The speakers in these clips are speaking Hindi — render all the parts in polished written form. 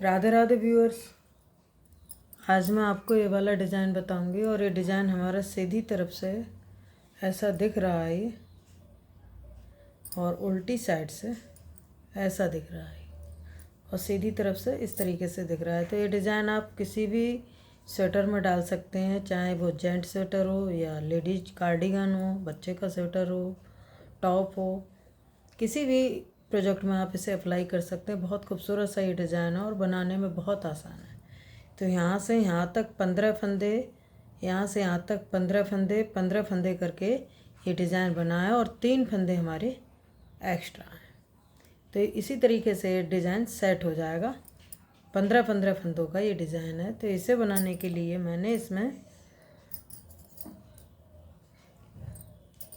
राधे राधे व्यूअर्स। आज मैं आपको ये वाला डिज़ाइन बताऊंगी और ये डिज़ाइन हमारा सीधी तरफ से ऐसा दिख रहा है ये, और उल्टी साइड से ऐसा दिख रहा है और सीधी तरफ से इस तरीके से दिख रहा है। तो ये डिज़ाइन आप किसी भी स्वेटर में डाल सकते हैं, चाहे वो जेंट स्वेटर हो या लेडीज कार्डिगन हो, बच्चे का स्वेटर हो, टॉप हो, किसी भी प्रोजेक्ट में आप इसे अप्लाई कर सकते हैं। बहुत खूबसूरत सा ये डिज़ाइन है और बनाने में बहुत आसान है। तो यहाँ से यहाँ तक 15 फंदे, यहाँ से यहाँ तक 15 फंदे, 15 फंदे करके ये डिज़ाइन बना है और 3 फंदे हमारे एक्स्ट्रा हैं। तो इसी तरीके से ये डिज़ाइन सेट हो जाएगा। 15-15 फंदों का ये डिज़ाइन है। तो इसे बनाने के लिए मैंने इसमें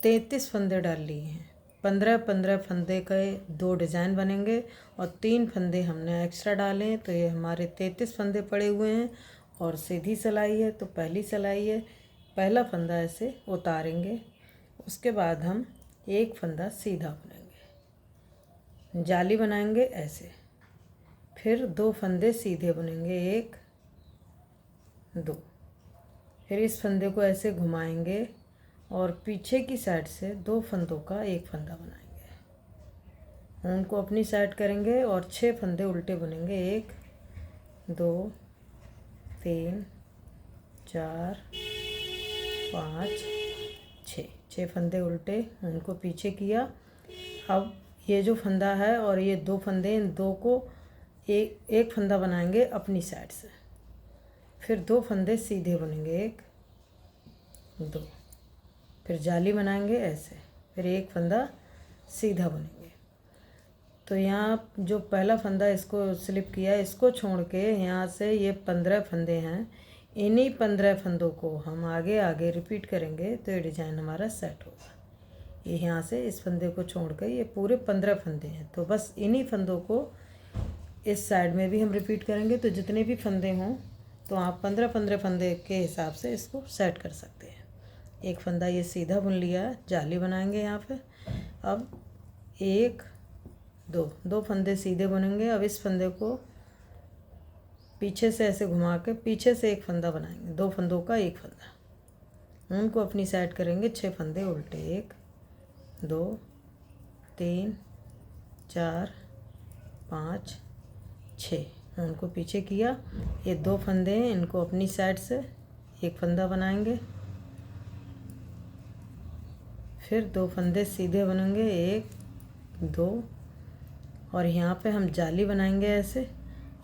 33 फंदे डाल लिए हैं। 15-15 फंदे के 2 डिज़ाइन बनेंगे और 3 फंदे हमने एक्स्ट्रा डाले हैं। तो ये हमारे 33 फंदे पड़े हुए हैं और सीधी सिलाई है। तो पहली सिलाई है, पहला फंदा ऐसे उतारेंगे, उसके बाद हम एक फंदा सीधा बुनेंगे, जाली बनाएंगे ऐसे, फिर 2 फंदे सीधे बुनेंगे, 1 2, फिर इस फंदे को ऐसे घुमाएंगे और पीछे की साइड से 2 फंदों का एक फंदा बनाएंगे, उनको अपनी साइड करेंगे और 6 फंदे उल्टे बुनेंगे, 1 2 3 4 5 6 फंदे उल्टे, उनको पीछे किया। अब ये जो फंदा है और ये 2 फंदे, इन 2 को एक फंदा बनाएंगे अपनी साइड से, फिर 2 फंदे सीधे बुनेंगे, 1 2, फिर जाली बनाएंगे ऐसे, फिर एक फंदा सीधा बुनेंगे। तो यहाँ जो पहला फंदा इसको स्लिप किया, इसको छोड़ के यहाँ से ये 15 फंदे हैं, इन्हीं 15 फंदों को हम आगे आगे रिपीट करेंगे। तो ये डिज़ाइन हमारा सेट होगा। ये यहाँ से इस फंदे को छोड़ कर ये पूरे 15 फंदे हैं, तो बस इन्हीं फंदों को इस साइड में भी हम रिपीट करेंगे। तो जितने भी फंदे हों तो आप 15-15 फंदे के हिसाब से इसको सेट कर सकते हैं। एक फंदा ये सीधा बुन लिया है, जाली बनाएंगे यहाँ पे। अब 1 2 फंदे सीधे बुनेंगे। अब इस फंदे को पीछे से ऐसे घुमा के पीछे से एक फंदा बनाएंगे, 2 फंदों का एक फंदा, उनको अपनी साइड करेंगे, 6 फंदे उल्टे, 1 2 3 4 5 6, उनको पीछे किया। ये 2 फंदे हैं, इनको अपनी साइड से एक फंदा बनाएंगे, फिर 2 फंदे सीधे बनेंगे, 1 2, और यहाँ पे हम जाली बनाएंगे ऐसे,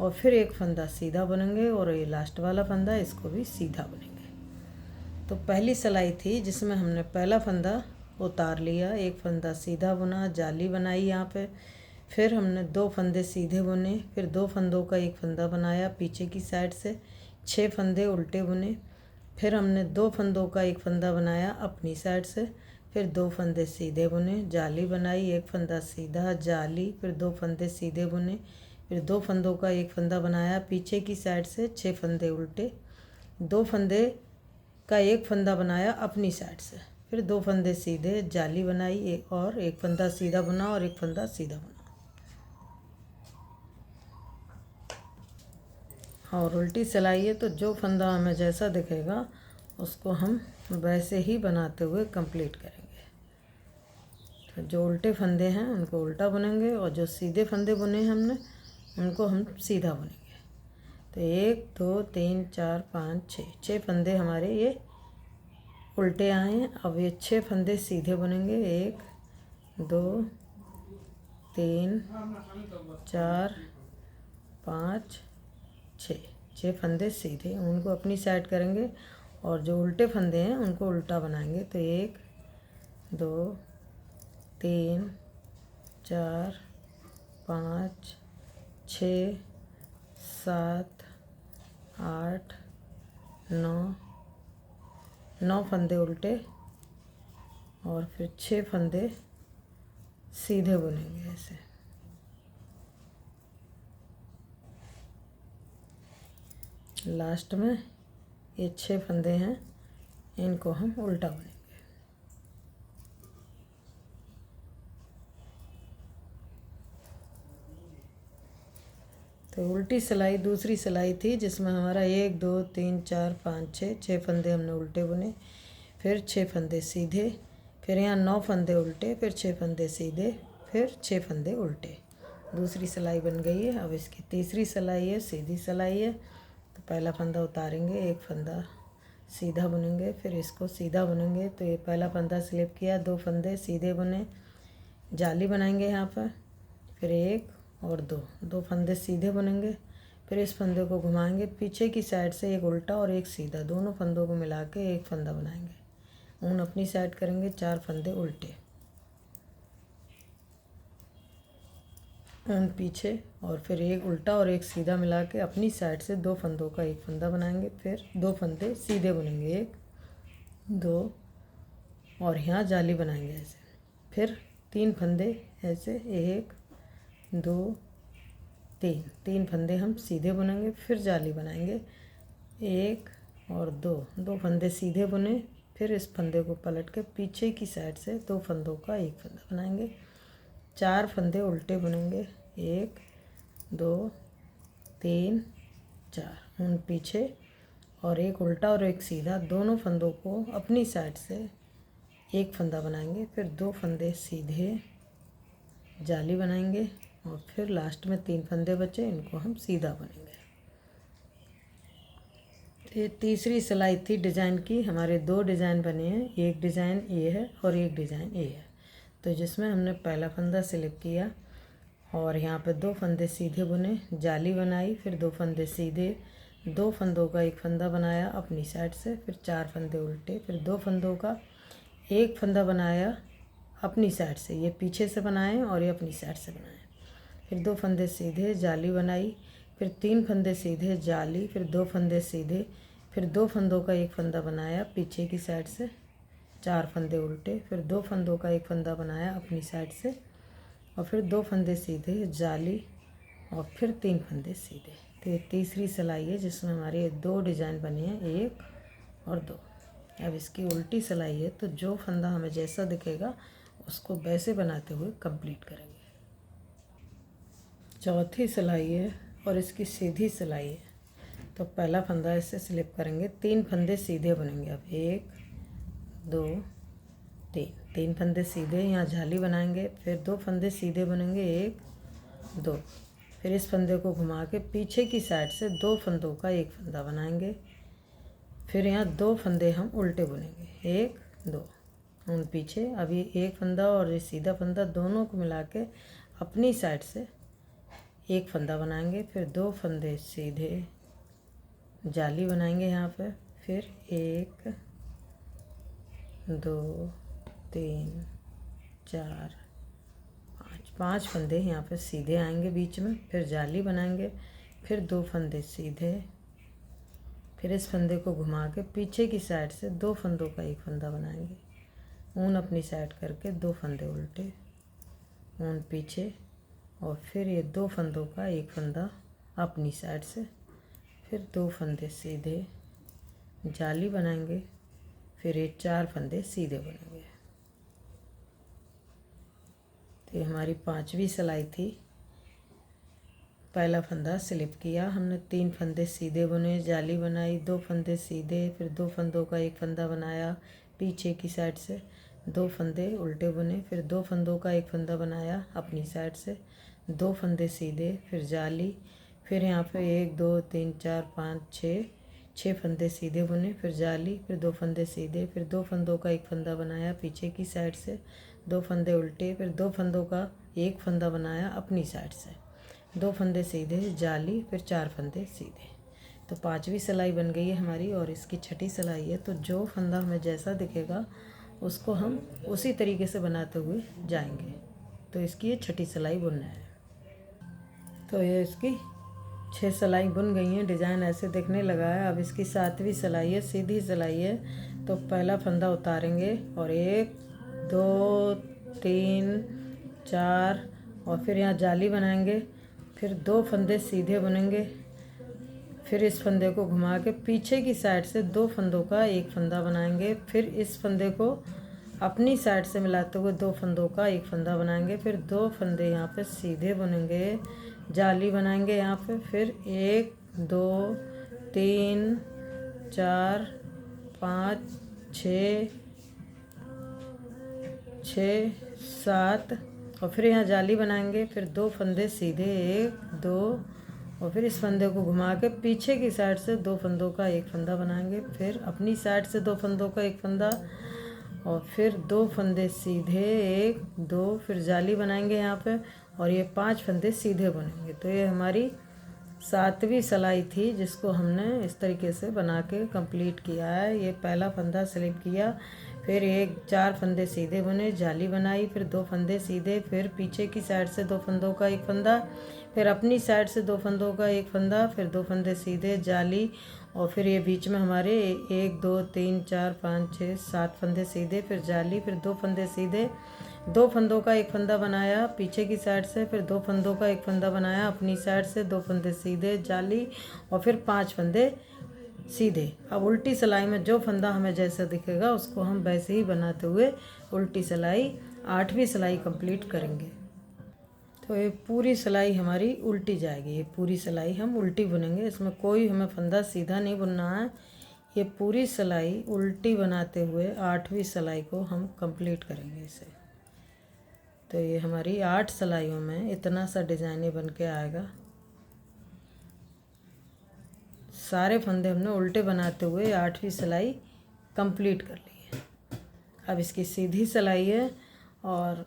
और फिर एक फंदा सीधा बुनेंगे और ये लास्ट वाला फंदा, इसको भी सीधा बुनेंगे। तो पहली सिलाई थी जिसमें हमने पहला फंदा उतार लिया, एक फंदा सीधा बुना, जाली बनाई यहाँ पे, फिर हमने 2 फंदे सीधे बुने, फिर 2 फंदों का एक फंदा बनाया पीछे की साइड से, 6 फंदे उल्टे बुने, फिर हमने 2 फंदों का एक फंदा बनाया अपनी साइड से, फिर 2 फंदे सीधे बुने, जाली बनाई, एक फंदा सीधा, जाली, फिर 2 फंदे सीधे बुने, फिर 2 फंदों का एक फंदा बनाया पीछे की साइड से, 6 फंदे उल्टे, 2 फंदे का एक फंदा बनाया अपनी साइड से, फिर 2 फंदे सीधे, जाली बनाई और एक फंदा सीधा बुना और एक फंदा सीधा बुना। और उल्टी सिलाई है तो जो फंदा हमें जैसा दिखेगा उसको हम वैसे ही बनाते हुए कंप्लीट करेंगे। तो जो उल्टे फंदे हैं उनको उल्टा बुनेंगे और जो सीधे फंदे बुने हैं हमने उनको हम सीधा बुनेंगे। तो 1 2 3 4 5 6 फंदे हमारे ये उल्टे आए हैं। अब ये 6 फंदे सीधे बुनेंगे, 1 2 3 4 5 6 फंदे सीधे, उनको अपनी साइड करेंगे और जो उल्टे फंदे हैं उनको उल्टा बनाएंगे। तो 1 2 3 4 5 6 7 8 9 फंदे उल्टे और फिर 6 फंदे सीधे बुनेंगे ऐसे। लास्ट में ये 6 फंदे हैं, इनको हम उल्टा बुनेंगे। तो तो उल्टी सिलाई दूसरी सिलाई थी जिसमें हमारा 1 2 3 4 5 6 फंदे हमने उल्टे बुने, फिर 6 फंदे सीधे, फिर यहाँ 9 फंदे उल्टे, फिर 6 फंदे सीधे, फिर 6 फंदे उल्टे। दूसरी सिलाई बन गई है। अब इसकी तीसरी सिलाई है, सीधी सिलाई है। तो पहला फंदा उतारेंगे, एक फंदा सीधा बुनेंगे, फिर इसको सीधा बुनेंगे। तो ये पहला फंदा स्लिप किया, 2 फंदे सीधे बुने, जाली बनाएंगे यहाँ पर, फिर 1 और 2 फंदे सीधे बुनेंगे, फिर इस फंदे को घुमाएंगे पीछे की साइड से, एक उल्टा और एक सीधा, दोनों फंदों को मिला के एक फंदा बनाएंगे। ऊन अपनी साइड करेंगे, 4 फंदे उल्टे, ऊन पीछे, और फिर एक उल्टा और एक सीधा मिला के अपनी साइड से 2 फंदों का एक फंदा बनाएंगे, फिर 2 फंदे सीधे बुनेंगे, 1 2, और यहाँ जाली बनाएंगे ऐसे, फिर 3 फंदे ऐसे, 1 2 3 फंदे हम सीधे बुनेंगे, फिर जाली बनाएंगे, 1 और 2 फंदे सीधे बुने, फिर इस फंदे को पलट के पीछे की साइड से 2 फंदों का एक फंदा बनाएंगे, 4 फंदे उल्टे बुनेंगे, 1 2 3 4, ऊन पीछे और एक उल्टा और एक सीधा, दोनों फंदों को अपनी साइड से एक फंदा बनाएंगे, फिर 2 फंदे सीधे, जाली बनाएंगे, और फिर लास्ट में 3 फंदे बचे, इनको हम सीधा बुनेंगे। ये तीसरी सिलाई थी डिज़ाइन की। हमारे 2 डिज़ाइन बने हैं, एक डिज़ाइन ये है और एक डिज़ाइन ये है। तो जिसमें हमने पहला फंदा स्लिप किया और यहाँ पे 2 फंदे सीधे बुने, जाली बनाई, फिर 2 फंदे सीधे, 2 फंदों का एक फंदा बनाया अपनी साइड से, फिर 4 फंदे उल्टे, फिर 2 फंदों का एक फंदा बनाया अपनी साइड से, ये पीछे से बनाए और ये अपनी साइड से बनाए, फिर 2 फंदे सीधे, जाली बनाई, फिर 3 फंदे सीधे, जाली, फिर 2 फंदे सीधे, फिर 2 फंदों का एक फंदा बनाया पीछे की साइड से, 4 फंदे उल्टे, फिर 2 फंदों का एक फंदा बनाया अपनी साइड से, और फिर 2 फंदे सीधे, जाली, और फिर 3 फंदे सीधे। तो ये तीसरी सिलाई है जिसमें हमारे 2 डिज़ाइन बने हैं, 1 और 2। अब इसकी उल्टी सिलाई है, तो जो फंदा हमें जैसा दिखेगा उसको वैसे बनाते हुए कंप्लीट करेंगे। चौथी सिलाई है और इसकी सीधी सिलाई है। तो पहला फंदा ऐसे स्लिप करेंगे, 3 फंदे सीधे बुनेंगे। अब 1 2 3 फंदे सीधे, यहाँ जाली बनाएंगे, फिर 2 फंदे सीधे बुनेंगे, 1 2, फिर इस फंदे को घुमा के पीछे की साइड से 2 फंदों का एक फंदा बनाएंगे, फिर यहाँ 2 फंदे हम उल्टे बुनेंगे, 1 2, ऊन पीछे। अभी एक फंदा और ये सीधा फंदा दोनों को मिला के अपनी साइड से एक फंदा बनाएंगे, फिर 2 फंदे सीधे, जाली बनाएंगे यहाँ पे, फिर 1 2 3 4 5 फंदे यहाँ पे सीधे आएंगे बीच में, फिर जाली बनाएंगे, फिर 2 फंदे सीधे, फिर इस फंदे को घुमा के पीछे की साइड से 2 फंदों का एक फंदा बनाएंगे, ऊन अपनी साइड करके 2 फंदे उल्टे, ऊन पीछे, और फिर ये 2 फंदों का एक फंदा अपनी साइड से, फिर 2 फंदे सीधे, जाली बनाएंगे, फिर ये 4 फंदे सीधे बनेंगे। तो ये हमारी 5वीं सिलाई थी। पहला फंदा स्लिप किया हमने, 3 फंदे सीधे बुने, जाली बनाई, 2 फंदे सीधे, फिर 2 फंदों का एक फंदा बनाया पीछे की साइड से, 2 फंदे उल्टे बुने, फिर 2 फंदों का एक फंदा बनाया अपनी साइड से, 2 फंदे सीधे, फिर जाली, फिर यहाँ पे 1 2 3 4 5 6 फंदे सीधे बुने, फिर जाली, फिर 2 फंदे सीधे, फिर 2 फंदों का एक फंदा बनाया पीछे की साइड से, 2 फंदे उल्टे, फिर 2 फंदों का एक फंदा बनाया अपनी साइड से, 2 फंदे सीधे, जाली, फिर 4 फंदे सीधे। तो 5वीं सिलाई बन गई है हमारी, और इसकी 6ठी सिलाई है। तो जो फंदा हमें जैसा दिखेगा उसको हम उसी तरीके से बनाते हुए जाएंगे। तो इसकी ये 6ठी सिलाई बुनना है। तो ये इसकी 6 सिलाई बुन गई हैं, डिज़ाइन ऐसे दिखने लगा है। अब इसकी 7वीं सिलाई है, सीधी सिलाई है। तो पहला फंदा उतारेंगे और 1 2 3 4, और फिर यहाँ जाली बनाएंगे, फिर 2 फंदे सीधे बुनेंगे, फिर इस फंदे को घुमा के पीछे की साइड से 2 फंदों का एक फंदा बनाएंगे, फिर इस फंदे को अपनी साइड से मिलाते हुए 2 फंदों का एक फंदा बनाएंगे, फिर 2 फंदे यहाँ पे सीधे बुनेंगे, जाली बनाएंगे यहाँ पे। फिर 1 2 3 4 5 6 7 और फिर यहाँ जाली बनाएंगे। फिर 2 फंदे सीधे 1 2 और फिर इस फंदे को घुमा के पीछे की साइड से 2 फंदों का एक फंदा बनाएंगे। फिर अपनी साइड से 2 फंदों का एक फंदा और फिर 2 फंदे सीधे 1 2 फिर जाली बनाएंगे यहाँ पे और ये 5 फंदे सीधे बनेंगे। तो ये हमारी 7वीं सिलाई थी जिसको हमने इस तरीके से बना के कंप्लीट किया है। ये पहला फंदा स्लिप किया, फिर 4 फंदे सीधे बुने, जाली बनाई, फिर 2 फंदे सीधे, फिर पीछे की साइड से 2 फंदों का एक फंदा, फिर अपनी साइड से 2 फंदों का एक फंदा, फिर 2 फंदे सीधे, जाली और फिर ये बीच में हमारे 1 2 3 4 5 6 7 फंदे सीधे, फिर जाली, फिर 2 फंदे सीधे, 2 फंदों का एक फंदा बनाया पीछे की साइड से, फिर 2 फंदों का एक फंदा बनाया अपनी साइड से, 2 फंदे सीधे, जाली और फिर 5 फंदे सीधे। अब उल्टी सिलाई में जो फंदा हमें जैसा दिखेगा उसको हम वैसे ही बनाते हुए उल्टी सिलाई 8वीं सिलाई कंप्लीट करेंगे। तो ये पूरी सिलाई हमारी उल्टी जाएगी। ये पूरी सिलाई हम उल्टी बुनेंगे, इसमें कोई हमें फंदा सीधा नहीं बुनना है। ये पूरी सिलाई उल्टी बनाते हुए 8वीं सिलाई को हम कंप्लीट करेंगे इसे। तो ये हमारी 8 सिलाइयों में इतना सा डिज़ाइन ये बन के आएगा। सारे फंदे हमने उल्टे बनाते हुए 8वीं सिलाई कंप्लीट कर ली है। अब इसकी सीधी सिलाई है और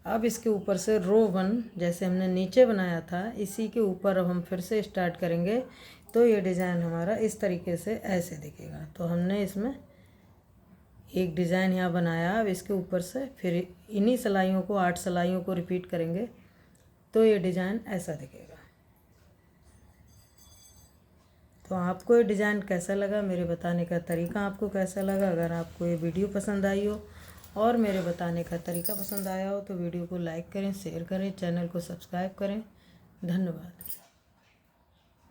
अब इसके ऊपर से रो 1 जैसे हमने नीचे बनाया था इसी के ऊपर अब हम फिर से स्टार्ट करेंगे। तो ये डिज़ाइन हमारा इस तरीके से ऐसे दिखेगा। तो हमने इसमें एक डिज़ाइन यहाँ बनाया, अब इसके ऊपर से फिर इन्हीं सिलाइयों को 8 सिलाइयों को रिपीट करेंगे तो ये डिज़ाइन ऐसा दिखेगा। तो आपको ये डिज़ाइन कैसा लगा, मेरे बताने का तरीका आपको कैसा लगा? अगर आपको ये वीडियो पसंद आई हो और मेरे बताने का तरीका पसंद आया हो तो वीडियो को लाइक करें, शेयर करें, चैनल को सब्सक्राइब करें। धन्यवाद।